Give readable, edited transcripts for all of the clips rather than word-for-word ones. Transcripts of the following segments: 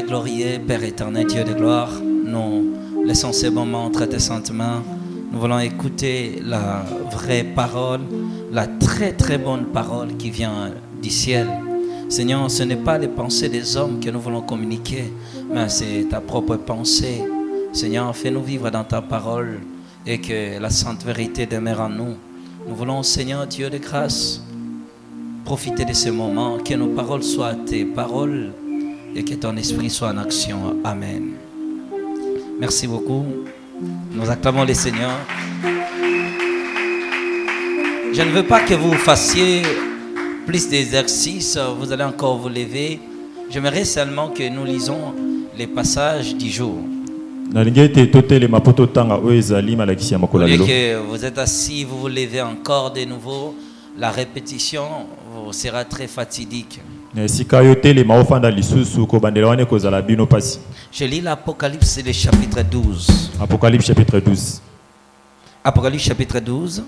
glorieux, Père éternel, Dieu de gloire, nous laissons ces moments entre tes saintes mains. Nous voulons écouter la vraie parole, la très très bonne parole qui vient du ciel. Seigneur, ce n'est pas les pensées des hommes que nous voulons communiquer, mais c'est ta propre pensée. Seigneur, fais-nous vivre dans ta parole et que la sainte vérité demeure en nous. Nous voulons, Seigneur, Dieu de grâce, profiter de ce moment, que nos paroles soient tes paroles et que ton esprit soit en action. Amen. Merci beaucoup. Nous acclamons le Seigneur. Je ne veux pas que vous fassiez plus d'exercices. Vous allez encore vous lever. J'aimerais seulement que nous lisons les passages du jour. Et que vous êtes assis, vous vous levez encore de nouveau. La répétition vous sera très fatidique. Je lis l'Apocalypse, le chapitre 12. Apocalypse chapitre 12. Apocalypse chapitre 12,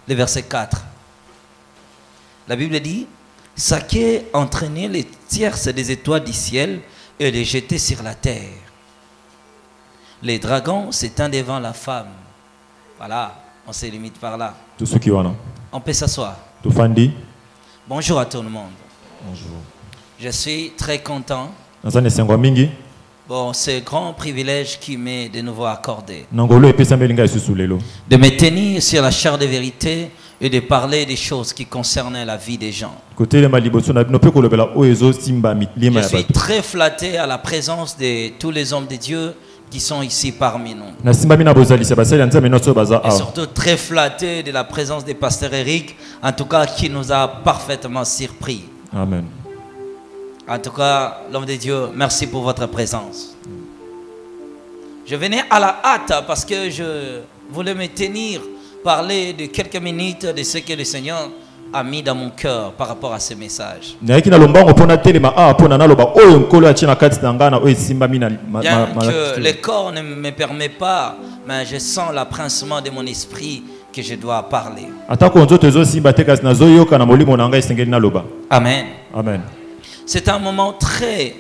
le verset 4. La Bible dit: Saké entraînait les tierces des étoiles du ciel et les jetait sur la terre. Les dragons s'étendent devant la femme. Voilà, on se limite par là. On peut s'asseoir. Bonjour à tout le monde. Bonjour. Je suis très content. Bon, c'est un grand privilège qui m'est de nouveau accordé. De me tenir sur la chaire de vérité et de parler des choses qui concernent la vie des gens. Je suis très flatté à la présence de tous les hommes de Dieu qui sont ici parmi nous. Et surtout très flatté de la présence du pasteur Eric, en tout cas qui nous a parfaitement surpris. Amen. En tout cas, l'homme de Dieu, merci pour votre présence. Je venais à la hâte parce que je voulais me tenir, parler de quelques minutes de ce que le Seigneur a mis dans mon cœur par rapport à ce message. Bien que le corps ne me permet pas, mais je sens l'apprincement de mon esprit que je dois parler. Amen. Amen. C'est un moment très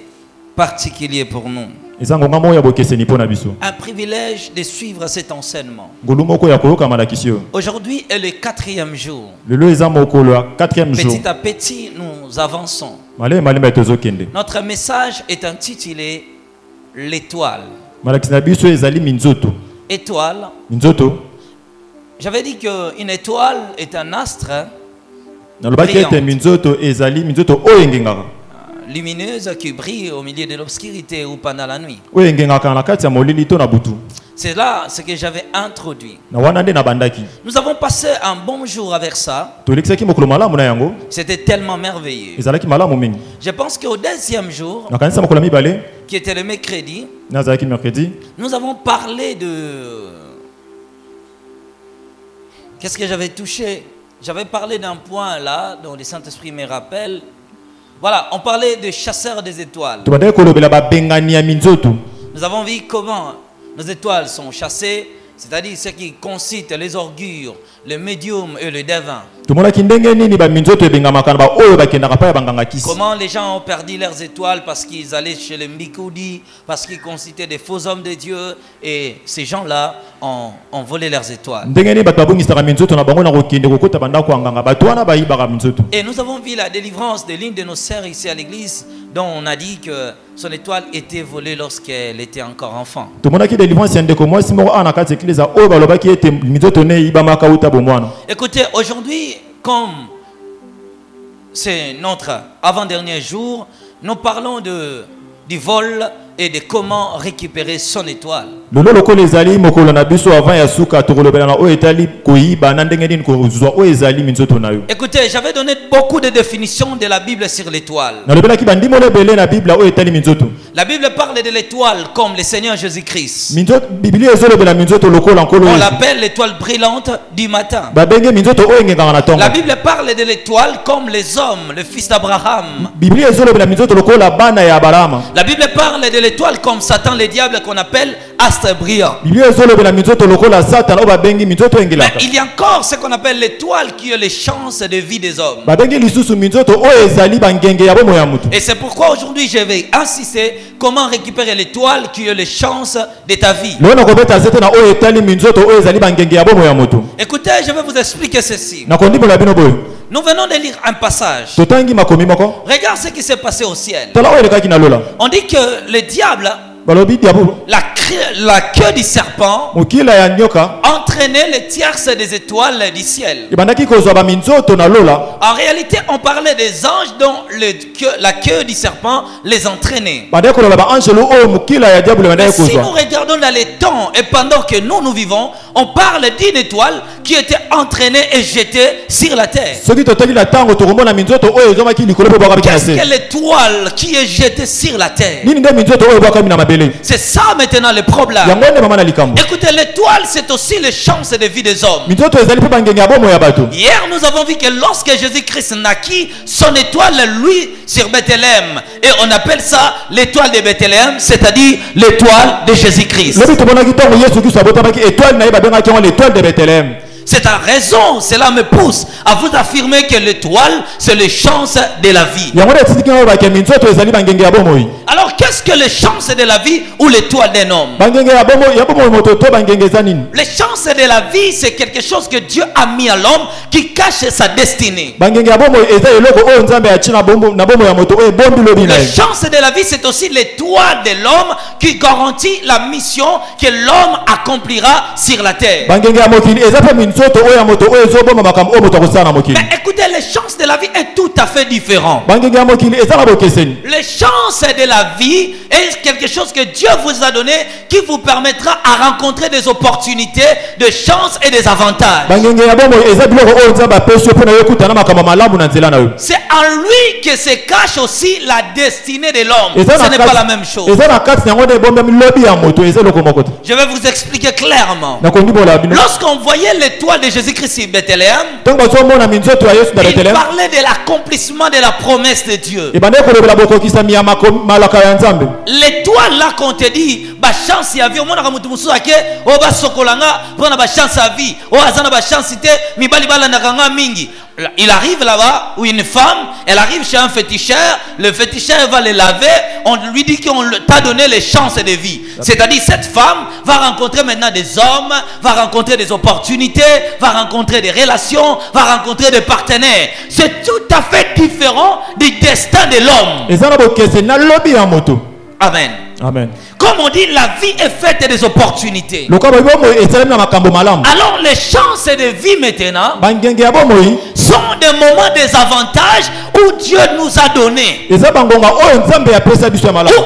particulier pour nous. Un privilège de suivre cet enseignement. Aujourd'hui est le 4e jour. Petit à petit, nous avançons. Notre message est intitulé l'étoile. Étoile. J'avais dit qu'une étoile est un astre lumineuse qui brille au milieu de l'obscurité ou pendant la nuit. C'est là ce que j'avais introduit. Nous avons passé un bon jour avec ça. C'était tellement merveilleux. Je pense qu'au 2e jour, qui était le mercredi, nous avons parlé de... Qu'est-ce que j'avais touché? J'avais parlé d'un point là, dont le Saint-Esprit me rappelle. Voilà, on parlait de chasseurs des étoiles. Nous avons vu comment nos étoiles sont chassées, c'est-à-dire ce qui concite les orgues, les médiums et les devins. Comment les gens ont perdu leurs étoiles parce qu'ils allaient chez les Mbikoudi, parce qu'ils concitaient des faux hommes de Dieu, et ces gens-là ont volé leurs étoiles. Et nous avons vu la délivrance de l'une de nos sœurs ici à l'église, dont on a dit que son étoile était volée lorsqu'elle était encore enfant. Écoutez, aujourd'hui, comme c'est notre avant-dernier jour, nous parlons du vol et de comment récupérer son étoile. Écoutez, j'avais donné beaucoup de définitions de la Bible sur l'étoile. La Bible parle de l'étoile comme le Seigneur Jésus-Christ. On l'appelle l'étoile brillante du matin. La Bible parle de l'étoile comme les hommes, le fils d'Abraham. La Bible parle de l'étoile comme Satan, le diable qu'on appelle astre brillant. Mais il y a encore ce qu'on appelle l'étoile qui est les chances de vie des hommes. Et c'est pourquoi aujourd'hui je vais insister comment récupérer l'étoile qui est les chances de ta vie. Écoutez, je vais vous expliquer ceci. Nous venons de lire un passage. Regarde ce qui s'est passé au ciel. On dit que le diable, la queue du serpent, entraînait les tierces des étoiles du ciel. En réalité, on parlait des anges dont la queue du serpent les entraînait. Mais si nous regardons dans les temps et pendant que nous vivons, on parle d'une étoile qui était entraînée et jetée sur la terre. Qu'est-ce que l'étoile qui est jetée sur la terre? C'est ça maintenant le problème. Écoutez, l'étoile c'est aussi les chances de vie des hommes. Hier nous avons vu que lorsque Jésus-Christ naquit, son étoile lui sur Bethléem, et on appelle ça l'étoile de Bethléem, c'est-à-dire l'étoile de Jésus-Christ. C'est ta raison, cela me pousse à vous affirmer que l'étoile, c'est les chances de la vie. Alors, qu'est-ce que les chances de la vie ou l'étoile d'un homme? Les chances de la vie, c'est quelque chose que Dieu a mis à l'homme qui cache sa destinée. Les chances de la vie, c'est aussi l'étoile de l'homme qui garantit la mission que l'homme accomplira sur la terre. Mais écoutez, les chances de la vie est tout à fait différent. Les chances de la vie est quelque chose que Dieu vous a donné qui vous permettra à rencontrer des opportunités, de chances et des avantages. C'est en lui que se cache aussi la destinée de l'homme. Ce n'est pas la même chose. Je vais vous expliquer clairement. Lorsqu'on voyait l'étoile de Jésus-Christ sur Bethléem, il parlait de l'accomplissement de la promesse de Dieu. L'étoile là qu'on te dit, bah chance ya vie, au moins ramutu musuake, o ba sokolanga, pona ba chance à vie, o azana ba chance te, mi bali bala nakanga mingi. Il arrive là-bas où une femme, elle arrive chez un féticheur, le féticheur va les laver, on lui dit qu'on t'a donné les chances de vie. C'est-à-dire cette femme va rencontrer maintenant des hommes, va rencontrer des opportunités, va rencontrer des relations, va rencontrer des partenaires. C'est tout à fait différent du destin de l'homme. Amen. Amen. Comme on dit, la vie est faite des opportunités. Alors les chances de vie maintenant sont des moments des avantages où Dieu nous a donné. Où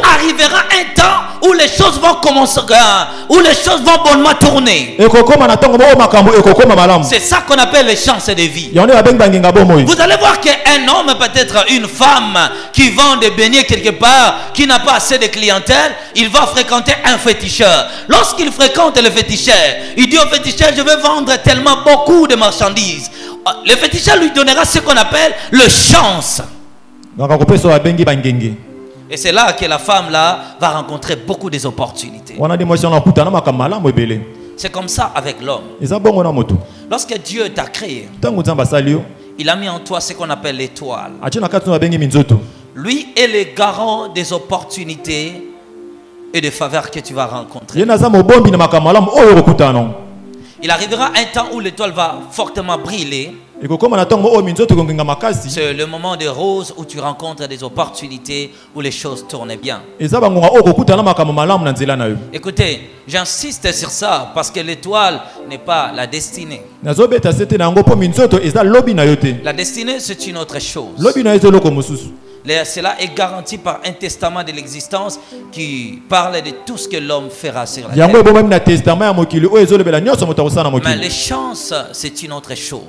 arrivera un temps où les choses vont commencer, où les choses vont bonnement tourner. C'est ça qu'on appelle les chances de vie. Vous allez voir qu'un homme, peut-être une femme qui vend des beignets quelque part, qui n'a pas assez de clientèle, il va fréquenter un féticheur. Lorsqu'il fréquente le féticheur, il dit au féticheur, je vais vendre tellement beaucoup de marchandises. Le féticheur lui donnera ce qu'on appelle le chance. Et c'est là que la femme là va rencontrer beaucoup des opportunités. C'est comme ça avec l'homme. Lorsque Dieu t'a créé, il a mis en toi ce qu'on appelle l'étoile. Lui est le garant des opportunités et des faveurs que tu vas rencontrer. Il arrivera un temps où l'étoile va fortement briller. C'est le moment de rose où tu rencontres des opportunités, où les choses tournent bien. Écoutez, j'insiste sur ça parce que l'étoile n'est pas la destinée. La destinée, c'est une autre chose. Cela est garanti par un testament de l'existence qui parle de tout ce que l'homme fera sur la terre. Mais les chances, c'est une autre chose.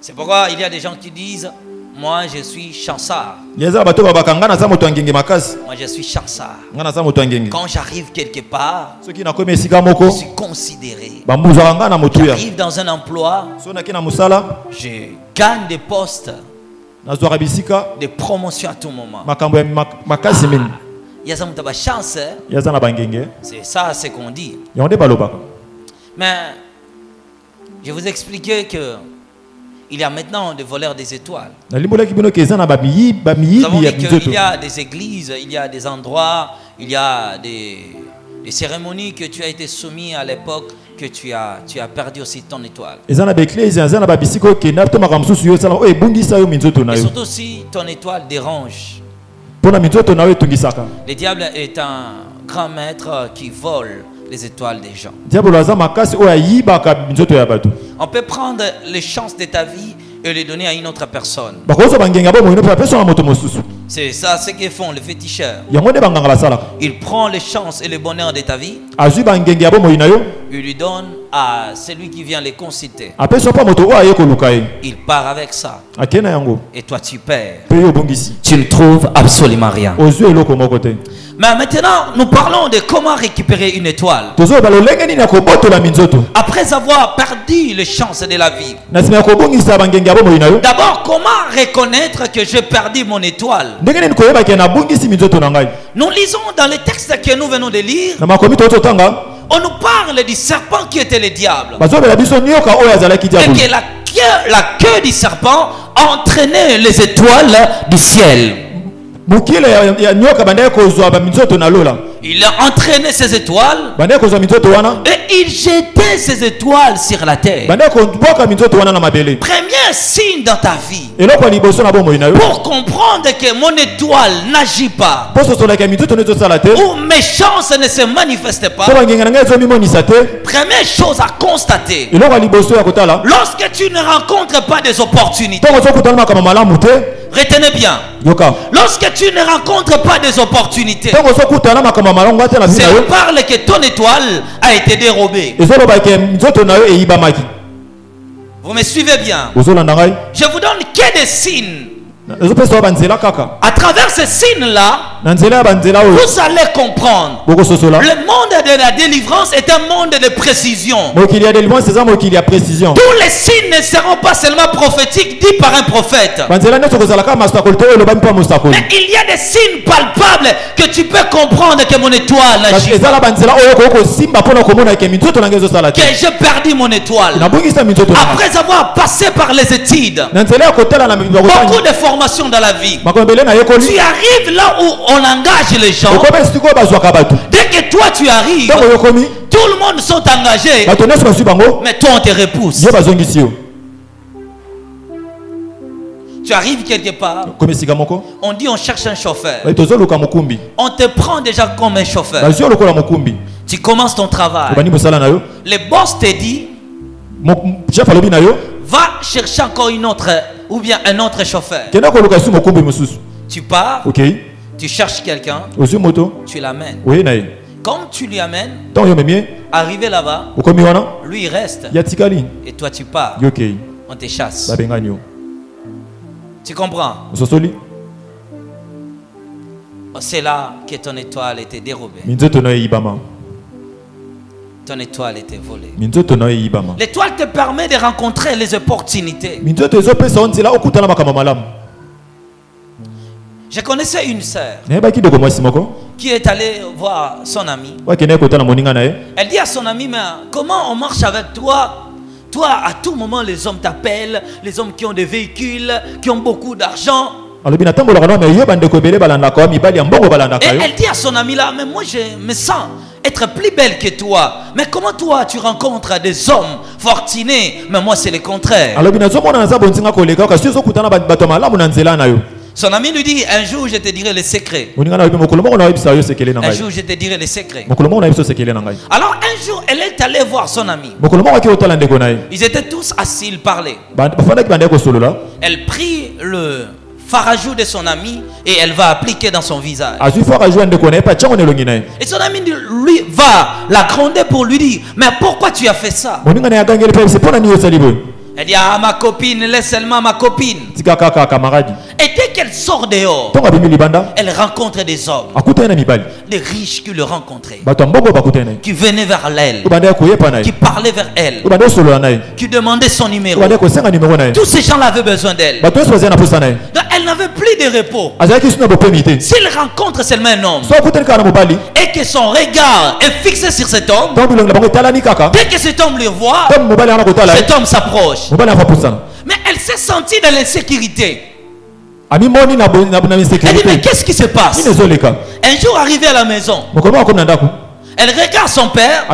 C'est pourquoi il y a des gens qui disent, moi je suis chancard. Moi je suis chancard. Quand j'arrive quelque part, je suis considéré. J'arrive dans un emploi, je gagne des postes, des promotions à tout moment. il y a ça mutaba chance. Yazana bangenge. C'est ça, c'est qu'on dit. Yonde balobaka. Mais je vous expliquais que il y a maintenant des voleurs des étoiles. Nous avons dit qu'il y a des églises, il y a des endroits, il y a des cérémonies que tu as été soumis à l'époque, que tu as perdu aussi ton étoile. Et surtout si ton étoile dérange. Le diable est un grand maître qui vole les étoiles des gens. On peut prendre les chances de ta vie et les donner à une autre personne. C'est ça ce qu'ils font les féticheurs. Ils prennent les chances et le bonheur de ta vie. Ils lui donnent à celui qui vient les consulter. Il part avec ça. Et toi tu perds. Tu ne trouves absolument rien. Mais maintenant, nous parlons de comment récupérer une étoile. Après avoir perdu les chances de la vie. D'abord, comment reconnaître que j'ai perdu mon étoile? Nous lisons dans les textes que nous venons de lire. On nous parle du serpent qui était le diable. Et que la queue du serpent entraînait les étoiles du ciel. Il a entraîné ses étoiles et il jetait ses étoiles sur la terre. Premier signe dans ta vie pour comprendre que mon étoile n'agit pas ou mes chances ne se manifestent pas. Première chose à constater, lorsque tu ne rencontres pas des opportunités, retenez bien, lorsque tu ne rencontres pas des opportunités, c'est parle que ton étoile a été dérobée. Vous me suivez bien? Je vous donne que des signes. À travers ces signes-là, vous allez comprendre. Le monde de la délivrance est un monde de précision. Tous les signes ne seront pas seulement prophétiques dits par un prophète. Mais il y a des signes palpables que tu peux comprendre que mon étoile n'agit pas. Que j'ai perdu mon étoile. Après avoir passé par les études, beaucoup de formations dans la vie, tu arrives là où on engage les gens. Dès que toi tu arrives, tout le monde sont engagés, mais toi on te repousse. Tu arrives quelque part, on dit on cherche un chauffeur, on te prend déjà comme un chauffeur. Tu commences ton travail, le boss te dit va chercher encore une autre ou bien un autre chauffeur. Tu pars, tu cherches quelqu'un, tu l'amènes. Quand tu lui amènes, arrivé là-bas, lui il reste et toi tu pars. On te chasse. Tu comprends? C'est là que ton étoile était dérobée. Ton étoile était volée. L'étoile te permet de rencontrer les opportunités. Je connaissais une sœur qui est allée voir son ami. Elle dit à son ami, mais comment on marche avec toi? Toi, à tout moment, les hommes t'appellent, les hommes qui ont des véhicules, qui ont beaucoup d'argent. Et elle dit à son ami là, mais moi je me sens être plus belle que toi. Mais comment toi tu rencontres des hommes fortunés? Mais moi c'est le contraire. Son ami lui dit, un jour je te dirai les secrets. Un jour je te dirai les secrets. Alors un jour elle est allée voir son ami. Ils étaient tous assis, ils parlaient. Elle prit le farajou de son ami et elle va appliquer dans son visage. Et son ami lui va la gronder pour lui dire, mais pourquoi tu as fait ça? Elle dit, ah ma copine, laisse seulement ma copine. Et dès qu'elle sort dehors, elle rencontre des hommes, des riches qui le rencontraient, qui venaient vers elle, qui parlaient vers elle, qui demandaient son numéro. Tous ces gens avaient besoin d'elle. Donc elle n'avait plus de repos. S'il rencontre seulement un homme et que son regard est fixé sur cet homme, dès que cet homme le voit, cet homme s'approche. Mais elle s'est sentie dans l'insécurité. Elle dit, mais qu'est-ce qui se passe? Un jour arrivé à la maison, elle regarde son père.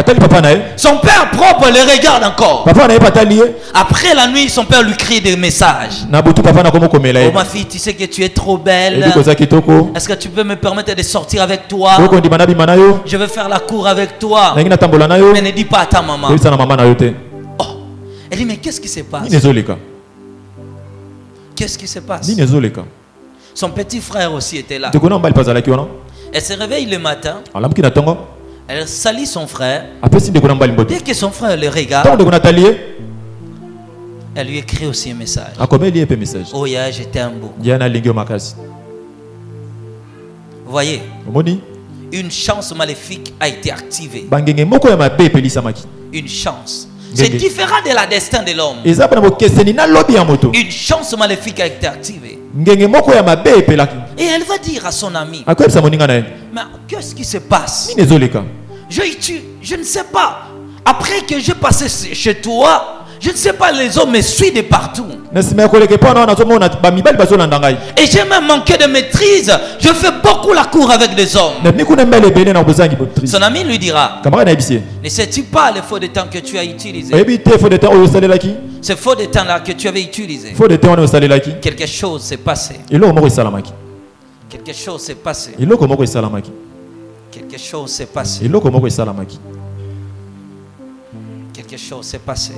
Son père propre le regarde encore. Après la nuit, son père lui crie des messages. Oh ma fille, tu sais que tu es trop belle. Est-ce que tu peux me permettre de sortir avec toi? Je veux faire la cour avec toi. Mais ne dis pas à ta maman. Oh. Elle dit, mais qu'est-ce qui se passe? Qu'est-ce qui se passe? Son petit frère aussi était là. Elle se réveille le matin. Elle salue son frère. Dès que son frère le regarde, elle lui écrit aussi un message. Oh ya, je t'aime beaucoup. Vous voyez, une chance maléfique a été activée. Une chance. C'est différent de la destin de l'homme. Une chance maléfique a été activée. Et elle va dire à son ami, mais qu'est-ce qui se passe? Je ne sais pas. Après que j'ai passé chez toi, je ne sais pas, les hommes me suivent de partout. Et j'ai même manqué de maîtrise. Je fais beaucoup la cour avec des hommes. Son ami lui dira, ne sais-tu pas les faux de temps que tu as utilisés? Ces faux de temps là que tu avais utilisés. Quelque chose s'est passé. Quelque chose s'est passé. Quelque chose s'est passé. Quelque chose s'est passé.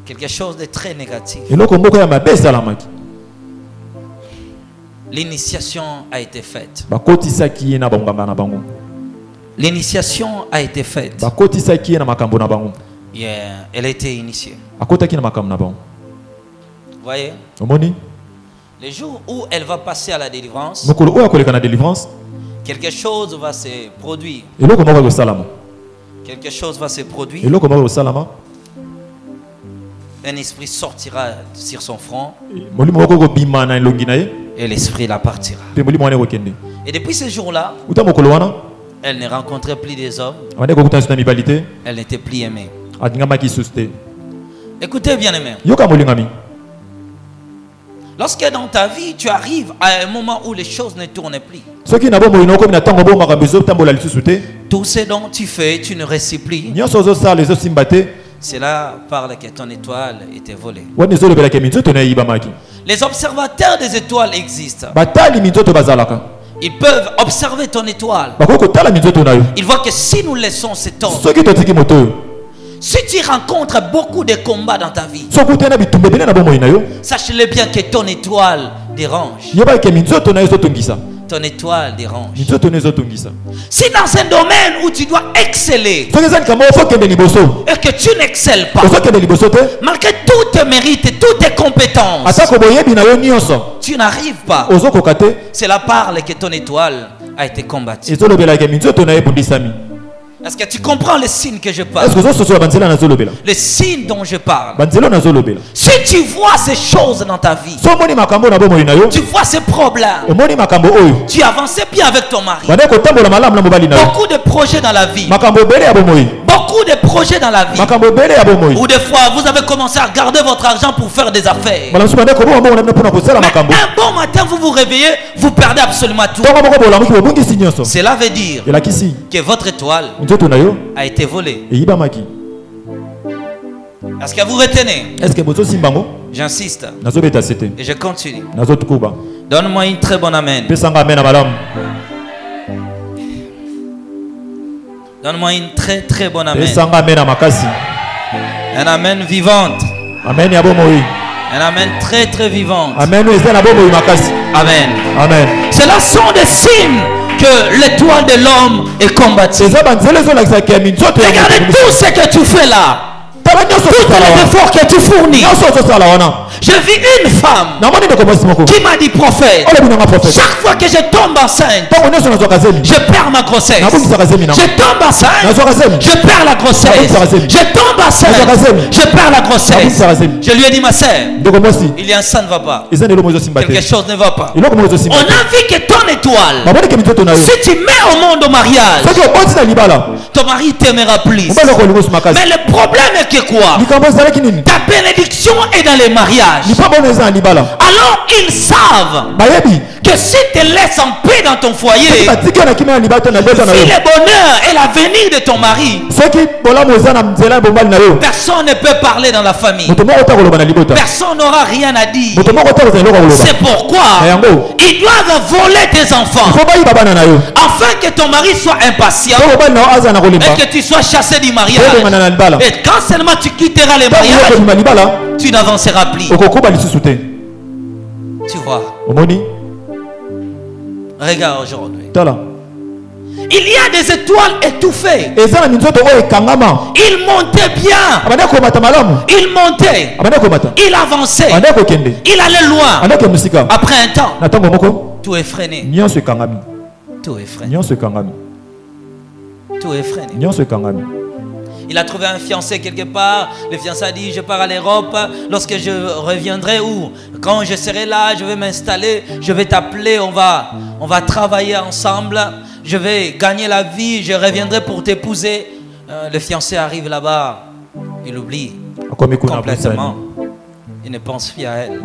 Quelque chose de très négatif. L'initiation a été faite. L'initiation a été faite. Yeah, elle a été initiée. Vous voyez? Le jour où elle va passer à la délivrance, quelque chose va se produire. Quelque chose va se produire. Un esprit sortira sur son front. Et l'esprit la partira. Et depuis ce jour-là, elle ne rencontrait plus des hommes. Elle n'était plus aimée. Écoutez bien aimé. Lorsque dans ta vie, tu arrives à un moment où les choses ne tournent plus, tout ce dont tu fais, tu ne réussis plus. Cela parle que ton étoile était volée. Les observateurs des étoiles existent. Ils peuvent observer ton étoile. Ils voient que si nous laissons cet homme, si tu rencontres beaucoup de combats dans ta vie, sache-le bien que ton étoile dérange. Ton étoile dérange. Si dans un domaine où tu dois exceller et que tu n'excelles pas, malgré tous tes mérites et toutes tes compétences, tu n'arrives pas, cela parle que ton étoile a été combattue. Est-ce que tu comprends les signes que je parle? Les signes dont je parle. Si tu vois ces choses dans ta vie, tu vois ces problèmes, tu avances bien avec ton mari, beaucoup de projets dans la vie, beaucoup de projets dans la vie, ou des fois vous avez commencé à garder votre argent pour faire des affaires, mais un bon matin vous vous réveillez, vous perdez absolument tout. Cela veut dire que votre étoile a été volé. Est-ce que vous retenez? J'insiste. Et je continue. Donne-moi une très bonne amen. Donne-moi une très très bonne amen. Un amen vivante. Un amen très très vivante. Amen. Amen. Cela sont des signes que l'étoile de l'homme est combattue. Regardez tout ce que tu fais là. tous les efforts que tu fournis. Je vis une femme qui m'a dit prophète, chaque fois que je tombe enceinte, je perds ma grossesse. Je tombe enceinte, je perds la grossesse. Je tombe enceinte, je perds la grossesse. Je lui ai dit, ma sœur, il y a un ça ne va pas. Quelque chose ne va pas. On a vu que ton étoile, si tu mets au monde au mariage, ton mari t'aimera plus. Mais le problème est que quoi? Ta bénédiction est dans les mariages. Alors ils savent que si tu te laisses en paix dans ton foyer, si le bonheur et l'avenir de ton mari, personne ne peut parler dans la famille. Personne n'aura rien à dire. C'est pourquoi ils doivent voler tes enfants afin que ton mari soit impatient et que tu sois chassé du mariage. Et quand seulement tu quitteras le mariage, tu n'avanceras plus. Tu vois. Regarde aujourd'hui. Il y a des étoiles étouffées. Ils montaient bien. Ils montaient. Ils avançaient. Ils allaient loin. Après un temps, tout est freiné. Tout est freiné. Tout est freiné. Il a trouvé un fiancé quelque part. Le fiancé a dit, je pars à l'Europe. Lorsque je reviendrai, ou quand je serai là, je vais m'installer. Je vais t'appeler. On va travailler ensemble. Je vais gagner la vie. Je reviendrai pour t'épouser. Le fiancé arrive là-bas. Il oublie complètement. Il ne pense plus à elle.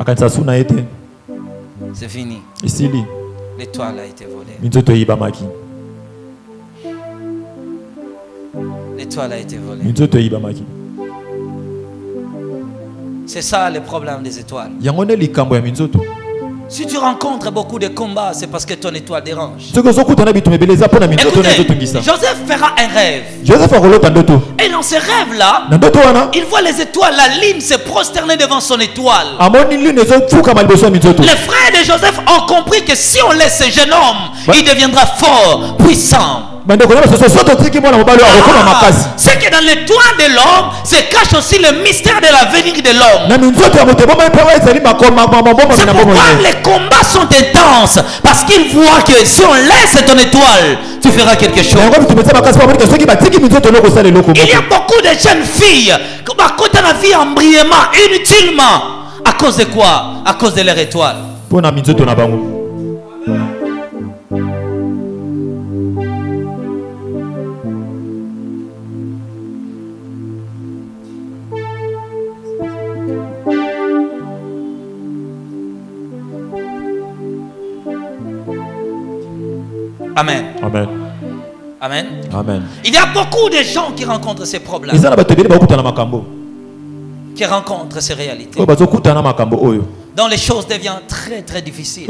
C'est fini. L'étoile a été volée. L'étoile a été volée. C'est ça le problème des étoiles. Si tu rencontres beaucoup de combats, c'est parce que ton étoile dérange. Écoutez, Joseph fera un rêve. Et dans ce rêve-là, il voit les étoiles, la ligne se prosterner devant son étoile. Les frères de Joseph ont compris que si on laisse ce jeune homme, il deviendra fort, puissant. C'est que dans l'étoile de l'homme se cache aussi le mystère de l'avenir de l'homme. C'est pourquoi les combats sont intenses, parce qu'ils voient que si on laisse ton étoile, tu feras quelque chose. Il y a beaucoup de jeunes filles qui racontent la vie en brillement, inutilement. À cause de quoi? À cause de leur étoile. Amen. Amen. Amen. Amen. Il y a beaucoup de gens qui rencontrent ces problèmes, qui rencontrent ces réalités, dont les choses deviennent très très difficiles.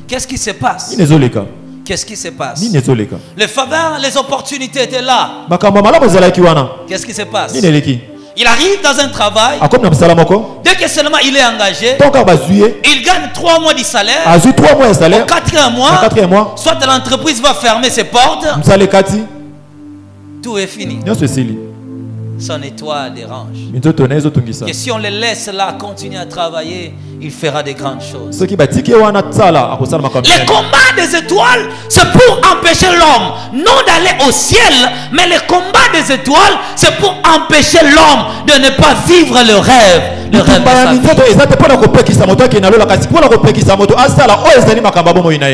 Qu'est-ce qui se passe? Qu'est-ce qui se passe? Les faveurs, les opportunités étaient là. Qu'est-ce qui se passe? Il arrive dans un travail. Dès que seulement il est engagé, il gagne 3 mois du salaire. Au 4e mois, soit l'entreprise va fermer ses portes. Tout est fini. Son étoile dérange. Et si on le laisse là continuer à travailler, il fera de grandes choses. Les combats des étoiles, c'est pour empêcher l'homme non d'aller au ciel, mais les combats des étoiles, c'est pour empêcher l'homme de ne pas vivre le rêve. Le rêve de sa vie.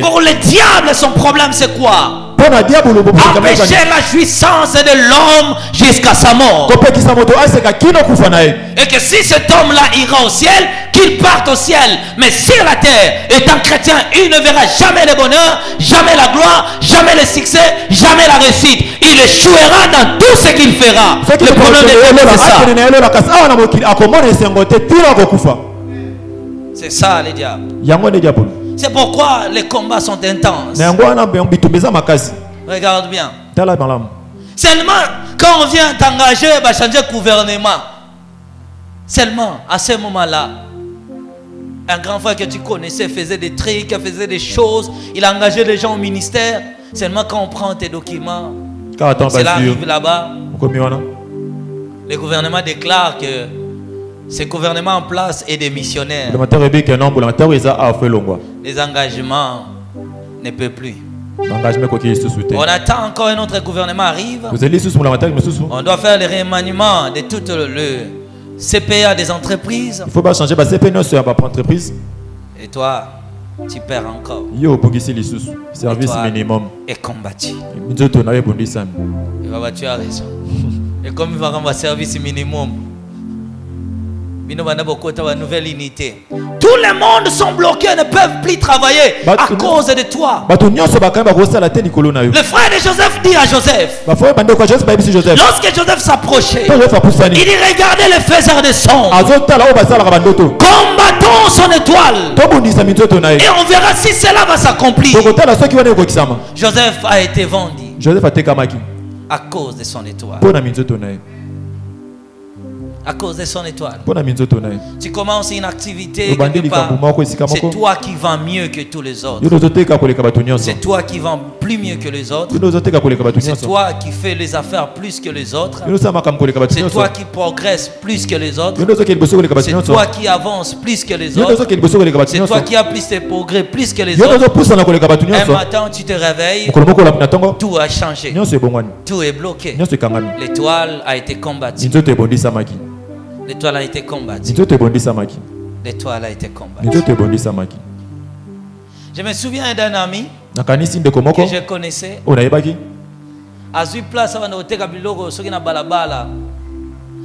Pour le diable, son problème c'est quoi? Empêcher la jouissance de l'homme jusqu'à sa mort. Et que si cet homme-là ira au ciel, qu'il parte au ciel. Mais sur la terre, étant chrétien, il ne verra jamais le bonheur, jamais la gloire, jamais le succès, jamais la réussite. Il échouera dans tout ce qu'il fera. Le problème c'est ça les diables. C'est pourquoi les combats sont intenses. Regarde bien. Seulement quand on vient t'engager, changer le gouvernement. Seulement à ce moment-là, un grand frère que tu connaissais faisait des trucs, faisait des choses. Il a engagé des gens au ministère. Seulement quand on prend tes documents, cela arrive là-bas. Le gouvernement déclare que ce gouvernement en place est des missionnaires. Les engagements ne peuvent plus. On attend encore un autre gouvernement arrive. On doit faire le remaniement de tout le CPA des entreprises. Il faut pas changer entreprise. Et toi, tu perds encore. Service minimum. Et combattu. Tu as raison. Et comme il va avoir service minimum, il y a une nouvelle unité. Tout le monde sont bloqués, ne peuvent plus travailler à cause de toi. Le frère de Joseph dit à Joseph, lorsque Joseph s'approchait, il regardait le faiseur de son. Combattons son étoile. Et on verra si cela va s'accomplir. Joseph a été vendu à cause de son étoile. À cause de son étoile. Tu commences une activité, c'est toi qui vends mieux que tous les autres. C'est toi qui vends plus mieux que les autres. C'est toi qui fais les affaires plus que les autres. C'est toi qui progresses plus que les autres. C'est toi qui avances plus que les autres. C'est toi qui as plus de progrès plus que les autres. Un matin tu te réveilles, tout a changé. Tout est bloqué. L'étoile a été combattue. L'étoile a été combattue. L'étoile a été combattue. Je me souviens d'un ami que je connaissais. À ce place,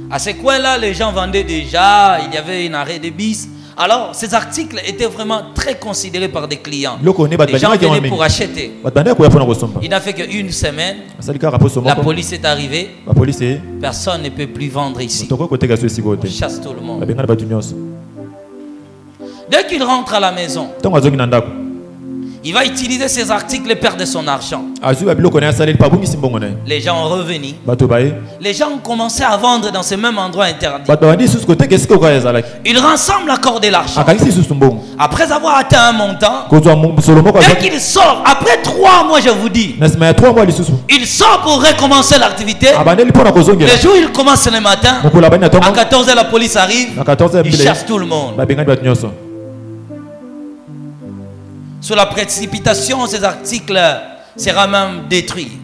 à ce coin-là, les gens vendaient déjà. Il y avait un arrêt de bus. Alors, ces articles étaient vraiment très considérés par des clients. Les gens venaient pour acheter. Il n'a fait qu'une semaine. La police est arrivée. Personne ne peut plus vendre ici. Chasse tout le monde. Dès qu'il rentre à la maison, il va utiliser ces articles et perdre son argent. Les gens ont revenu. Les gens ont commencé à vendre dans ce même endroit interdit. Il rassemble encore de l'argent. Après avoir atteint un montant, dès qu'il sort, après 3 mois, je vous dis, il sort pour recommencer l'activité. Le jour où il commence le matin, à 14 h, la police arrive. Il chasse tout le monde. Sous la précipitation, ces articles seront même détruits.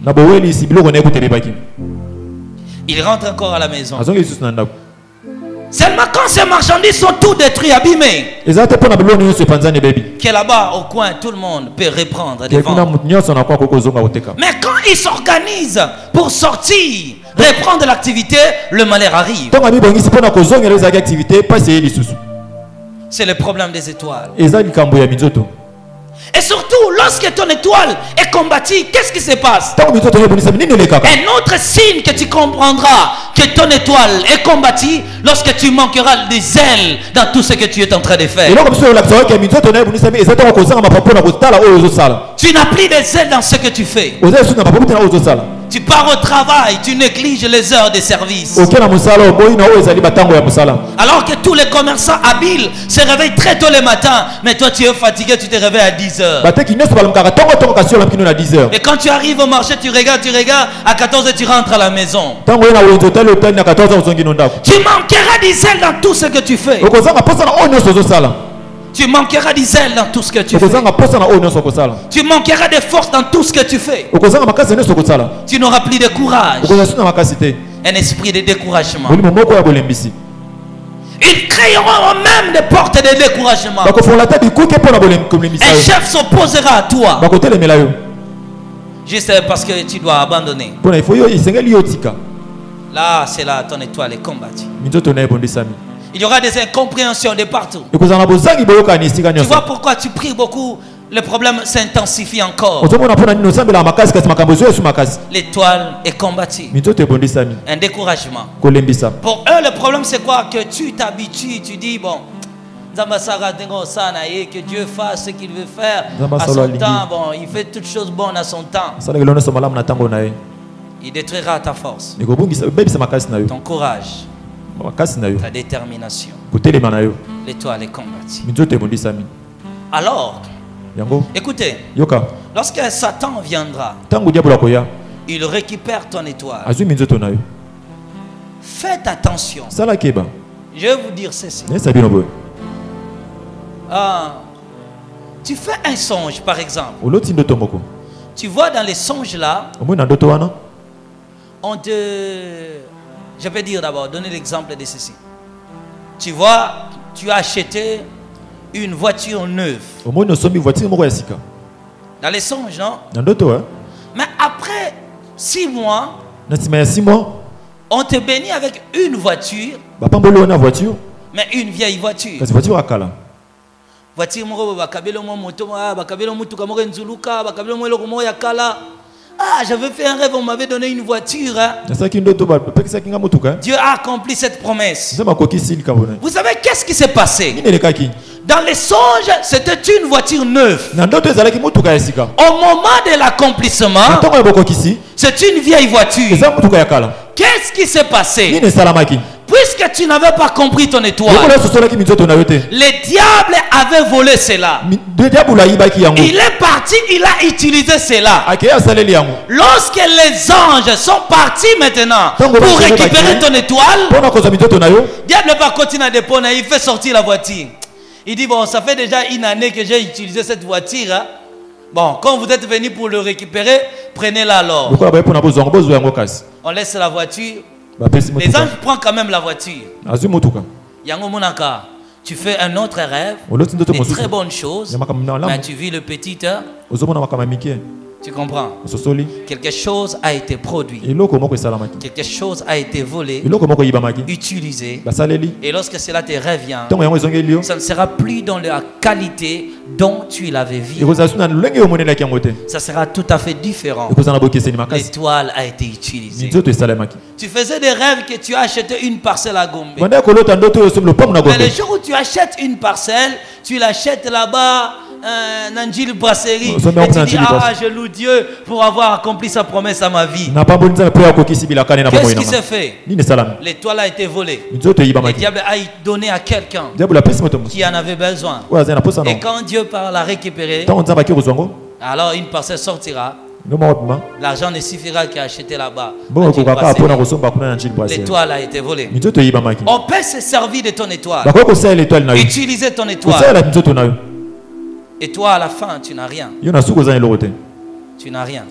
Il rentre encore à la maison. Seulement quand ces marchandises sont tout détruits, abîmés, que là-bas au coin, tout le monde peut reprendre des ventes. Mais quand ils s'organisent pour sortir, reprendre l'activité, le malheur arrive. C'est le problème des étoiles. Et surtout, lorsque ton étoile est combattue, qu'est-ce qui se passe? Un autre signe que tu comprendras que ton étoile est combattue lorsque tu manqueras des ailes dans tout ce que tu es en train de faire. Tu n'as plus des ailes dans ce que tu fais. Tu pars au travail, tu négliges les heures de service. Alors que tous les commerçants habiles se réveillent très tôt le matin, mais toi tu es fatigué, tu te réveilles à 10 heures. Et quand tu arrives au marché, tu regardes, à 14 h tu rentres à la maison. Tu manqueras des ailes dans tout ce que tu fais. Tu manqueras des ailes dans tout ce que tu fais. Tu manqueras de force dans tout ce que tu fais. Tu n'auras plus de courage. Un esprit de découragement. Ils créeront même des portes de découragement. Un chef s'opposera à toi. Juste parce que tu dois abandonner. Là, c'est là ton étoile est combattue. Il y aura des incompréhensions de partout. Tu vois pourquoi tu pries beaucoup, le problème s'intensifie encore. L'étoile est combattue. Un découragement. Pour eux, le problème c'est quoi? Que tu t'habitues, tu dis bon, que Dieu fasse ce qu'il veut faire à son temps. Bon, il fait toutes choses bonnes à son temps. Il détruira ta force, ton courage, ta détermination. L'étoile est combattue. Alors, écoutez, lorsque Satan viendra, il récupère ton étoile. Faites attention. Sala keba. Je vais vous dire ceci. Tu fais un songe, par exemple. Tu vois dans les songes là, on te... Je vais dire d'abord, donner l'exemple de ceci. Tu vois, tu as acheté une voiture neuve. Dans les songes, non? Mais après 6 mois, on te bénit avec une voiture, mais une vieille voiture. Voiture ah, j'avais fait un rêve, on m'avait donné une voiture. Hein. Dieu a accompli cette promesse. Vous savez qu'est-ce qui s'est passé? Dans les songes, c'était une voiture neuve. Au moment de l'accomplissement, c'est une vieille voiture. Qu'est-ce qui s'est passé? Puisque tu n'avais pas compris ton étoile, le diable avait volé cela. Il est parti, il a utilisé cela. Lorsque les anges sont partis maintenant pour récupérer ton étoile, le diable va continuer à dépendre, il fait sortir la voiture. Il dit, bon, ça fait déjà une année que j'ai utilisé cette voiture. Hein. Bon, quand vous êtes venu pour le récupérer, prenez-la alors. On laisse la voiture. Les anges prennent quand même la voiture. Yango Monaka, tu fais un autre rêve, des très bonnes choses, mais tu vis le petit. Tu comprends? Quelque chose a été produit. Quelque chose a été volé, utilisé. Et lorsque cela te revient, ça ne sera plus dans la qualité dont tu l'avais vu. Ça sera tout à fait différent. L'étoile a été utilisée. Tu faisais des rêves que tu as acheté une parcelle à Gombe. Mais le jour où tu achètes une parcelle, tu l'achètes là-bas. Nanjil Brasserie, et tu dis ah je loue Dieu pour avoir accompli sa promesse à ma vie. Qu'est-ce qui s'est fait? L'étoile a été volée. Le diable a donné à quelqu'un qui en avait besoin. Et quand Dieu parle à récupérer, alors une parcelle sortira. L'argent ne suffira qu'à acheter là-bas. L'étoile a été volée. On peut se servir de ton étoile, utiliser ton étoile. Et toi, à la fin, tu n'as rien. Tu n'as rien.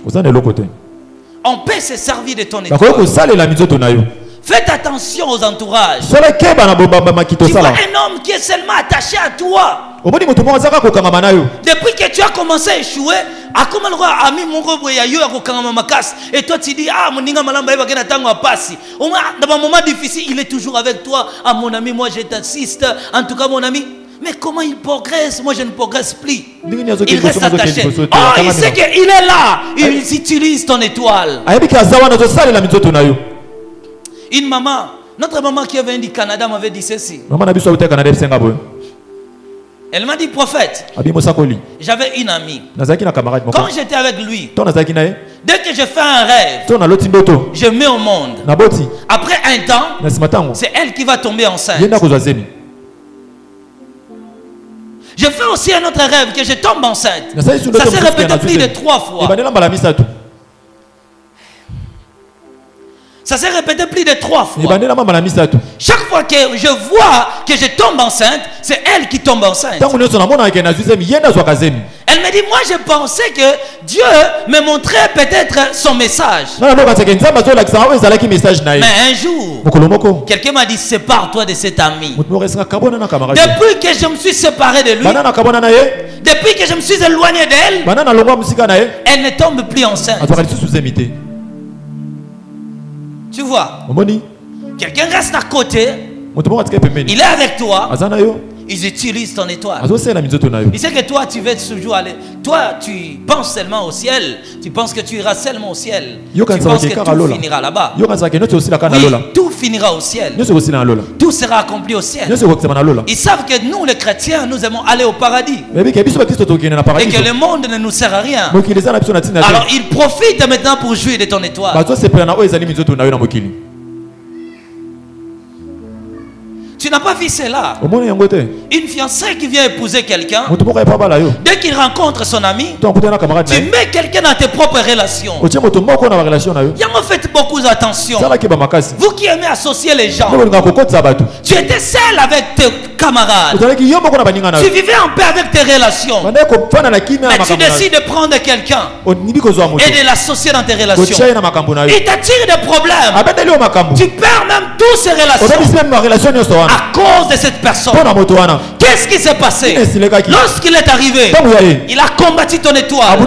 On peut se servir de ton étoile. Faites attention aux entourages. Tu vois un homme qui est seulement attaché à toi. Depuis que tu as commencé à échouer, et toi tu dis ah mon dans un moment difficile il est toujours avec toi. Ah mon ami, moi je t'assiste. En tout cas mon ami. Mais comment il progresse? Moi je ne progresse plus. Il reste attaché. Oh, il sait qu'il est là. Il utilise ton étoile. Une maman, notre maman qui est venue du Canada m'avait dit ceci. Elle m'a dit prophète, j'avais une amie. Quand j'étais avec lui, dès que je fais un rêve, je mets au monde. Après un temps, c'est elle qui va tomber enceinte. Je fais aussi un autre rêve que je tombe enceinte. Ça s'est répété plus de 3 fois. Ça s'est répété plus de 3 fois. Chaque fois que je vois que je tombe enceinte, c'est elle qui tombe enceinte. Elle me dit, moi je pensais que Dieu me montrait peut-être son message. Mais un jour, quelqu'un m'a dit, sépare-toi de cet ami. Depuis que je me suis séparé de lui, depuis que je me suis éloigné d'elle, elle ne tombe plus enceinte. Tu vois, quelqu'un reste à côté, il est avec toi, ils utilisent ton étoile. Il sait que toi, tu vas toujours aller. Toi, tu penses seulement au ciel. Tu penses que tu iras seulement au ciel. Tu penses que tout finira là-bas. Oui, tout finira au ciel. Tout sera accompli au ciel. Ils savent que nous, les chrétiens, nous aimons aller au paradis. Et que le monde ne nous sert à rien. Alors, ils profitent maintenant pour jouir de ton étoile. Tu n'as pas vu cela. Une fiancée qui vient épouser quelqu'un, Dès qu'il rencontre son ami, tu mets quelqu'un dans tes propres relations. Il en fait beaucoup d'attention. Vous qui aimez associer les gens, tu étais seul avec tes camarades. Tu vivais en paix avec tes relations. Mais tu décides de prendre quelqu'un et de l'associer dans tes relations. Il t'attire des problèmes. Tu perds même toutes ces relations à cause de cette personne. Qu'est-ce qui s'est passé? Lorsqu'il est arrivé, il a combattu ton étoile.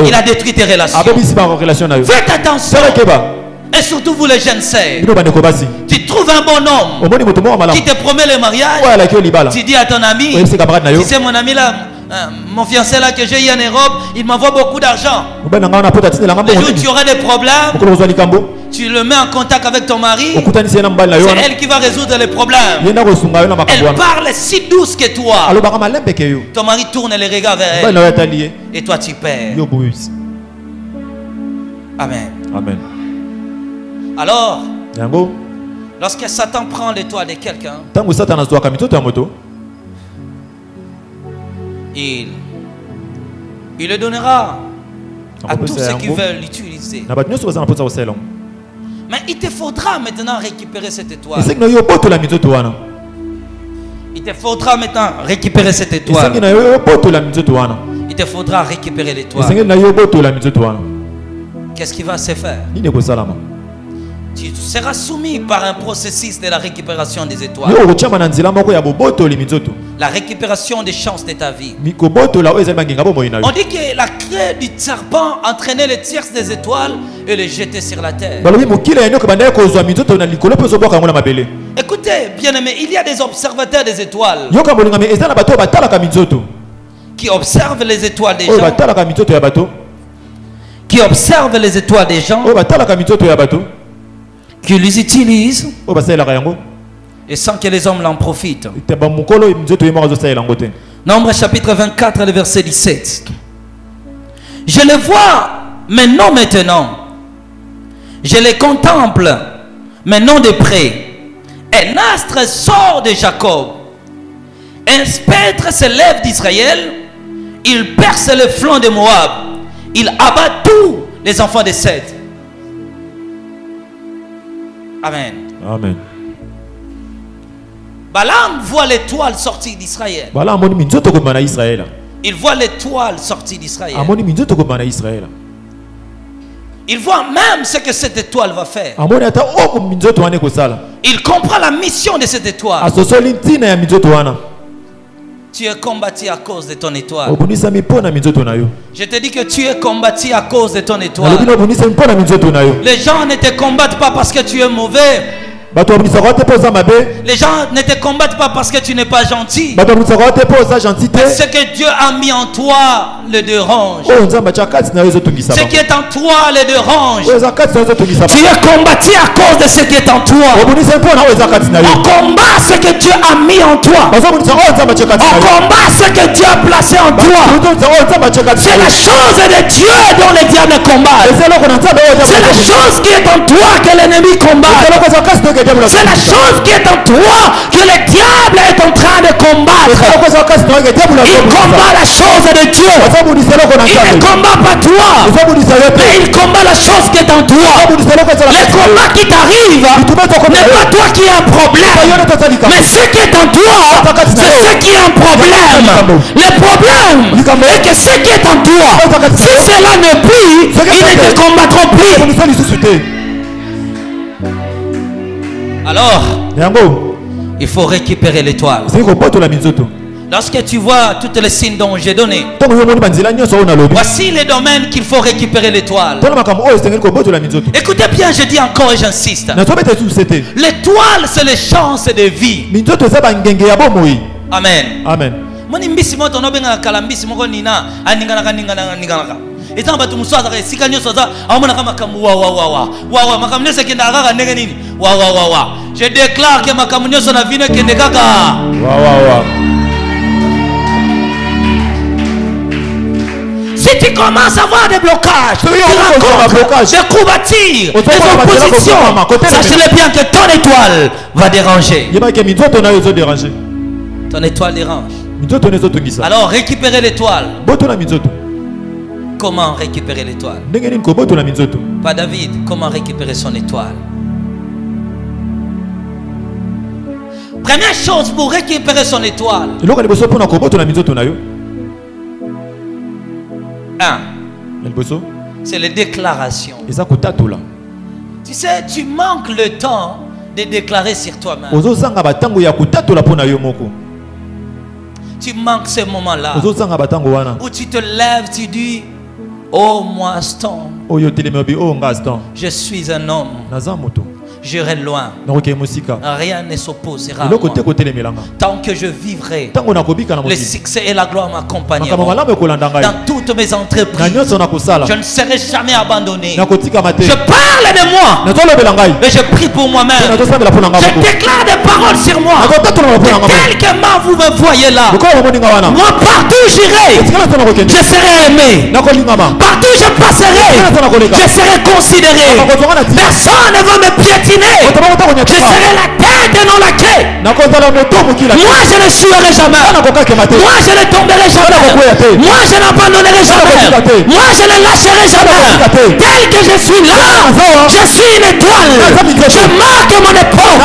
Il a détruit tes relations. Faites attention. Et surtout vous les jeunes sœurs, tu trouves un bon homme qui te promet le mariage. Tu dis à ton ami, tu sais mon ami là, mon fiancé là que j'ai eu en Europe, il m'envoie beaucoup d'argent. Le jour où tu auras des problèmes, tu le mets en contact avec ton mari. C'est elle qui va résoudre les problèmes. Elle parle si douce que toi. Ton mari tourne les regards vers elle. Et toi tu perds. Amen. Amen. Alors, lorsque Satan prend l'étoile de quelqu'un, il le donnera à tous ceux qui veulent l'utiliser. Mais il te faudra maintenant récupérer cette étoile. Il te faudra maintenant récupérer cette étoile. Il te faudra récupérer l'étoile. Qu'est-ce qui va se faire? Tu seras soumis par un processus de la récupération des étoiles. La récupération des chances de ta vie. On dit que la craie du serpent entraînait les tierces des étoiles et les jetait sur la terre. Écoutez, bien-aimés, il y a des observateurs des étoiles qui observent les étoiles des gens, qui observent les étoiles des gens, qui les utilisent et sans que les hommes l'en profitent. Nombre chapitre 24, le verset 17. Je les vois, mais non maintenant. Je les contemple, mais non de près. Un astre sort de Jacob. Un spectre se lève d'Israël. Il perce le flanc de Moab. Il abat tous les enfants de Seth. Amen. Amen. Balaam voit l'étoile sortie d'Israël. Il voit l'étoile sortie d'Israël. Il voit même ce que cette étoile va faire. Il comprend la mission de cette étoile. Tu es combattu à cause de ton étoile. Je te dis que tu es combattu à cause de ton étoile. Les gens ne te combattent pas parce que tu es mauvais. Les gens ne te combattent pas parce que tu n'es pas gentil. Ce que Dieu a mis en toi le dérange. Ce qui est en toi le dérange. Tu es combattu à cause de ce qui est en toi. On combat ce que Dieu a mis en toi. On combat ce que Dieu a placé en toi. C'est la chose de Dieu dont le diable combat. C'est la chose qui est en toi que l'ennemi combat. C'est la chose qui est en toi que le diable est en train de combattre. Il combat la chose de Dieu. Il ne combat pas toi, mais il combat la chose qui est en toi. Le combat qui t'arrive n'est pas toi qui as un problème, mais ce qui est en toi, c'est ce qui est un problème. Le problème est que ce qui est en toi, si cela ne brille, ils ne te combattront plus. Alors, il faut récupérer l'étoile. Lorsque tu vois toutes les signes dont j'ai donné, voici les domaines qu'il faut récupérer l'étoile. Écoutez bien, je dis encore et j'insiste. L'étoile, c'est les chances de vie. Amen. Amen. Et tant que tu as si quand je déclare que ma communion sur la vie n'est que des gaga. Si tu commences à avoir des blocages, des courbatures, des oppositions, sachez-le bien que ton étoile va déranger. Ton étoile dérange. Minzoto nezo tungisa. Alors récupérer l'étoile. Boto na minzoto. Comment récupérer l'étoile? Ndenge nini ko boto na minzoto? Pas David, comment récupérer son étoile? Première chose pour récupérer son étoile. Eloko liboso pona ko boto na minzoto na yo. 1. Liboso. C'est les déclarations. Eza ko tatola. Tu sais, tu manques le temps de déclarer sur toi-même. Ozo zanga batango ya ko tatola pona yo moko. Tu manques ce moment-là Ozo zanga batango wana. où tu te lèves, tu dis, oh moi Aston, Oyo telemebi o nga Aston. je suis un homme, Naza moto. j'irai loin. Nakoke musika. Rien ne s'opposera à Eloko moi. te ko telemelanga. Tant que je vivrai, Tango na kobika na le mokili. succès et la gloire m'accompagneront. Makambo malamu kolanda ngai. Dans toutes mes Na entreprises, nyonso na kosala. je ne serai jamais abandonné. Na kotika mate. Je parle de moi, Na tolobela ngai. mais je prie pour Na moi-même. tosambela pona nga Je moko. déclare des paroles sur moi. Na ko tatola pona nga moko. Tellement vous me voyez là, Ko mo moninga wana. moi partout j'irai, Etikala tona ko kende. je serai aimé. Na ko lingama. Partout je passerai, je serai considéré. Personne ne va me piétiner. Je serai la tête et non la queue. Moi je ne suivrai jamais. Moi je ne tomberai jamais. Moi je n'abandonnerai jamais. Moi je ne lâcherai jamais. Tel que je suis là, je suis une étoile. Je marque mon époque.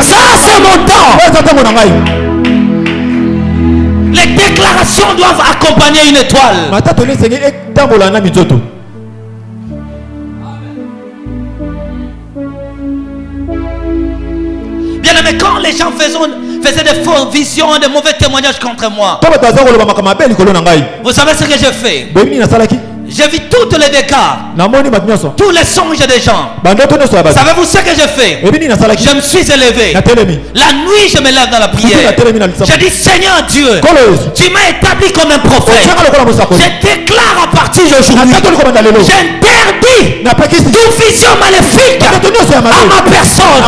Ça c'est mon temps. Les déclarations doivent accompagner une étoile. Bien aimé, quand les gens faisaient des fausses visions, des mauvais témoignages contre moi, vous savez ce que je fais? J'évite tous les dégâts, tous les songes des gens. Savez-vous ce que je fais? Je me suis élevé. La nuit, je me lève dans la prière. Je dis, Seigneur Dieu, tu m'as établi comme un prophète. Je déclare à partir d'aujourd'hui, j'interdis toute vision maléfique à ma personne.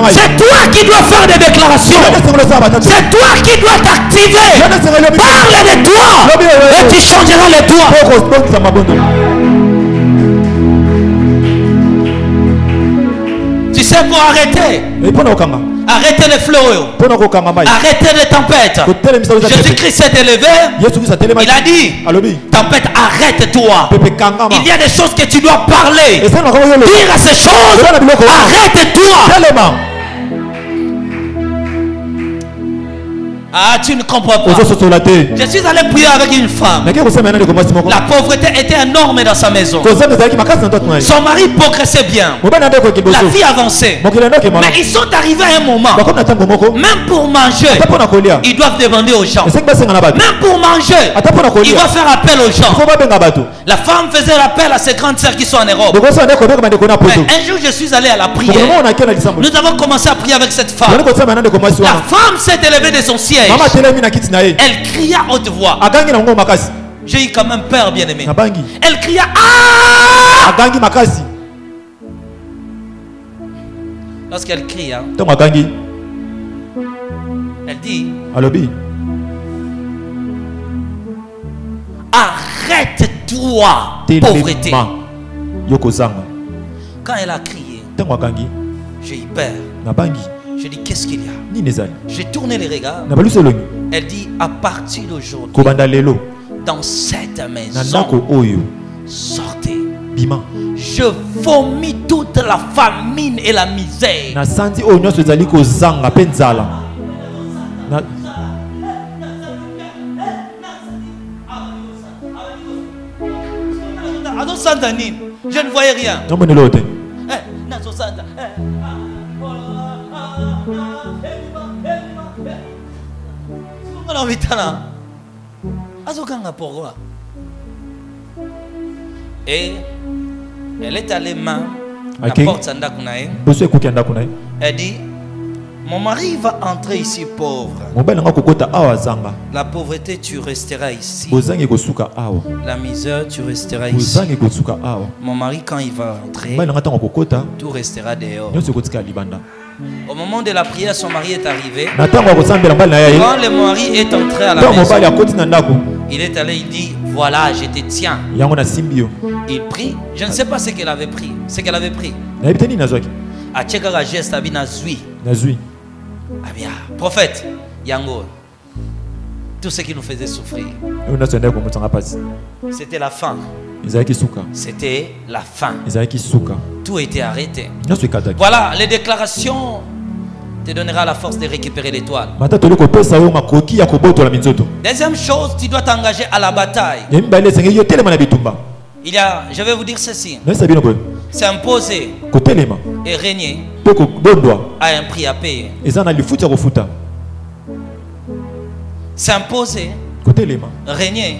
C'est toi qui dois faire des déclarations. C'est toi qui dois t'activer. Parle de toi et tu changeras les doigts. Tu sais, pour arrêter les fléaux, arrêter les tempêtes, Jésus-Christ s'est élevé. Il a dit, tempête, arrête-toi. Il y a des choses que tu dois parler. Dire à ces choses, arrête-toi. Ah, tu ne comprends pas. Je suis allé prier avec une femme. La pauvreté était énorme dans sa maison. Son mari progressait bien. La vie avançait. Mais ils sont arrivés à un moment. Même pour manger, ils doivent demander aux gens. Même pour manger, ils doivent faire appel aux gens. La femme faisait appel à ses grandes sœurs qui sont en Europe. Mais un jour, je suis allé à la prière. Nous avons commencé à prier avec cette femme. La femme s'est élevée de son siège. Elle cria à haute voix. J'ai eu quand même peur, bien aimé. Elle cria ah! Lorsqu'elle crie, hein, elle dit arrête-toi, pauvreté. Quand elle a crié, j'ai eu peur. Je dis, qu'est-ce qu'il y a? J'ai tourné les regards. Elle dit, à partir d'aujourd'hui, dans cette maison, sortez. Je vomis toute la famine et la misère. Je ne voyais rien. Et elle est allée main à la porte Sandakunae. Elle dit, mon mari va entrer ici pauvre. La pauvreté, tu resteras ici. La misère, tu resteras ici. Mon mari, quand il va entrer, tout restera dehors. Au moment de la prière, son mari est arrivé. Quand le mari est entré à la maison, il est allé, il dit, voilà, je te tiens. Il prie. Je ne sais pas ce qu'elle avait pris. Ce qu'elle avait pris. A geste abi na zui. Ah bien, prophète Yango. Tout ce qui nous faisait souffrir. C'était la fin. C'était la fin. Tout était arrêté. Voilà, les déclarations te donnera la force de récupérer l'étoile. Deuxième chose, tu dois t'engager à la bataille. Il y a, je vais vous dire ceci. S'imposer et régner a un prix à payer. S'imposer, régner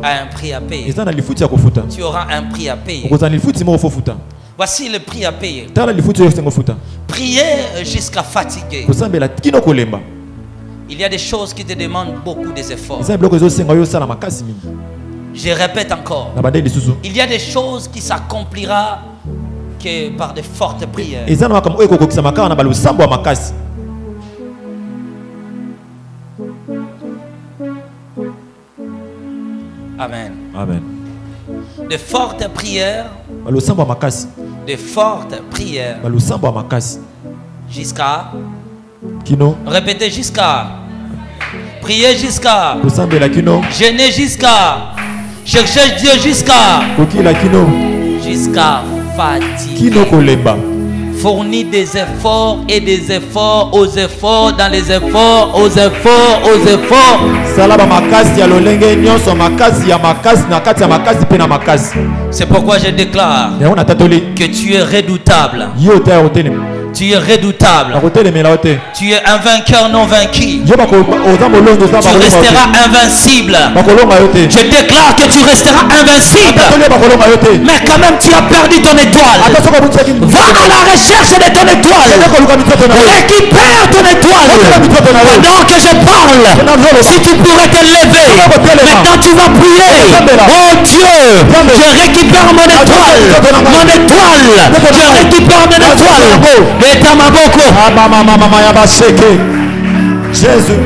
a un prix à payer. Tu auras un prix à payer. Voici le prix à payer. Prier jusqu'à fatiguer. Il y a des choses qui te demandent beaucoup d'efforts. Je répète encore. Il y a des choses qui s'accomplira que par de fortes prières. Amen. Amen. De fortes prières. De fortes prières. Jusqu'à. Répétez jusqu'à. Prier jusqu'à. Jeûner jusqu'à. Chercher Dieu jusqu'à. Jusqu'à fatiguer. Fournir des efforts et des efforts aux efforts dans les efforts aux efforts aux efforts. C'est pourquoi je déclare que tu es redoutable. Tu es redoutable. Tu es un vainqueur non vaincu. Tu resteras invincible. Je déclare que tu resteras invincible. Mais quand même tu as perdu ton étoile. Va à la recherche de ton étoile. Récupère ton étoile. Pendant que je parle, si tu pourrais te lever, maintenant tu vas prier. Oh Dieu, je récupère mon étoile. Mon étoile. Je récupère mon étoile. Jésus.